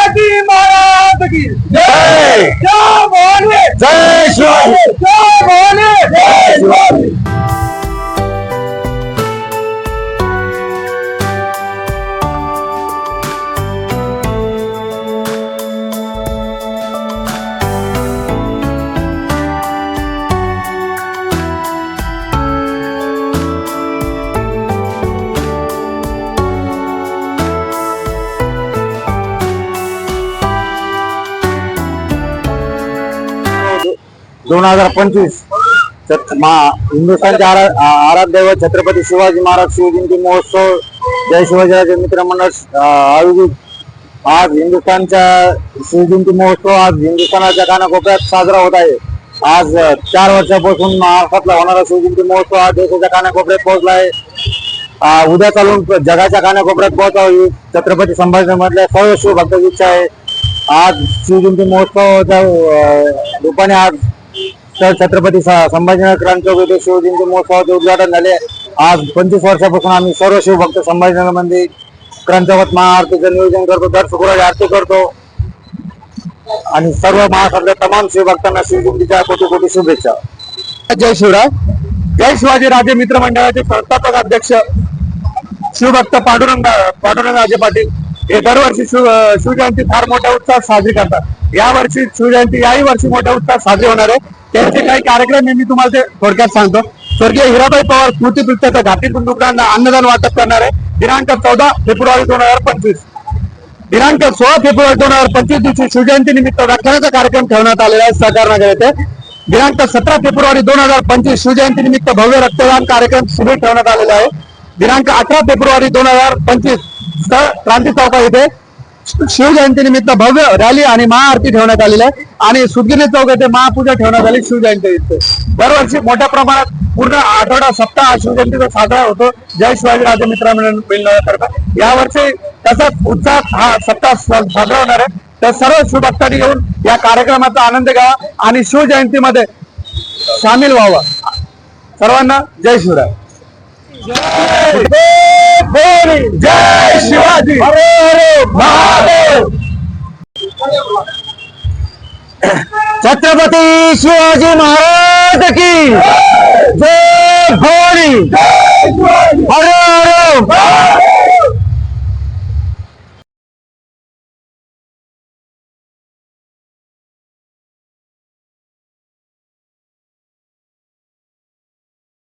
शिवाजी महाराज की जय जय भवानी जय शिवाजी जय भवानी जय शिवाजी। दोन 2025 हिंदुस्थानचे आराध्य दैवत छत्रपती शिवाजी महाराज शिवजयंती महोत्सव जय शिवाजीराजे मित्र मंडळ आयोजित आज हिंदुस्थानच्या शिवजयंती महोत्सव आज हिंदुस्थानाच्या कानाकोपऱ्यात साजरा होत आहे। आज 4 वर्षापासून महाराष्ट्रातला होणारा शिवजयंती महोत्सव हा देशाच्या कानाकोपऱ्यात पोहोचला आहे। उद्या चालून जगाच्या कानाकोपऱ्यात पोहोचावा ही छत्रपती संभाजीनगरमधल्या सर्व शिवभक्तांची इच्छा आहे। आज शिवजयंती महोत्सवाच्या रूपाने आज छत्रपती संभाजीनगर क्रांती येथे शिवजयंती महोत्सवाचे उद्घाटन झाले। आज 25 वर्षापासून आम्ही सर्व शिवभक्त संभाजीनगर मध्ये क्रांतीवत महाआरतीचं नियोजन करतो, दर शुक्रवारी आरती करतो आणि सर्व महाराष्ट्रातल्या तमाम शिवभक्तांना शिवजयंतीच्या कोटी कोटी शुभेच्छा। जय शिवराय। जय शिवाजी राजे मित्र मंडळाचे संस्थापक अध्यक्ष शिवभक्त पांडुरंगराजे पाटील हे दरवर्षी शिवजयंती फार मोठ्या उत्साहात साजरी करतात। यावर्षी शिवजयंती याही वर्षी मोठ्या उत्साहात साजरी होणार आहे। त्यांचे काही कार्यक्रम मी तुम्हाला थोडक्यात सांगतो। स्वर्गीय हिराबाई पवार स्मृती प्रीत्यर्थ घाटी कुटुंबियांना अन्नदान वाटप करणार आहे। दिनांक 14 फेब्रुवारी 2025 दिनांक 16 फेब्रुवारी 2025 दिवशी शिवजयंती निमित्त व्याख्यानाचा कार्यक्रम ठेवण्यात आलेला आहे सहकारनगर येथे। दिनांक 17 फेब्रुवारी 2025 शिवजयंती निमित्त भव्य रक्तदान कार्यक्रम शिबिर ठेवण्यात आलेला आहे। दिनांक 18 फेब्रुवारी 2025 क्रांती चौका येथे शिवजयंती निमित्त भव्य रॅली आणि महाआरती ठेवण्यात आलेली आहे आणि सुदगिरी चौक येथे महापूजा ठेवण्यात आली शिवजयंती इथे। दरवर्षी मोठ्या प्रमाणात पूर्ण आठवडा सप्ताह शिवजयंतीचा साजरा होतो जय शिवाजी राजे मित्र मंडळातर्फे। यावर्षी तसाच उत्साहात हा सप्ताह साजरा होणार आहे। तर सर्व शिवभक्तांनी येऊन या कार्यक्रमाचा आनंद घ्यावा आणि शिवजयंतीमध्ये सामील व्हावा। सर्वांना जय शिवराय। जय शिवाजी महादेव। छत्रपती शिवाजी महाराज की जय भवानी। हर हर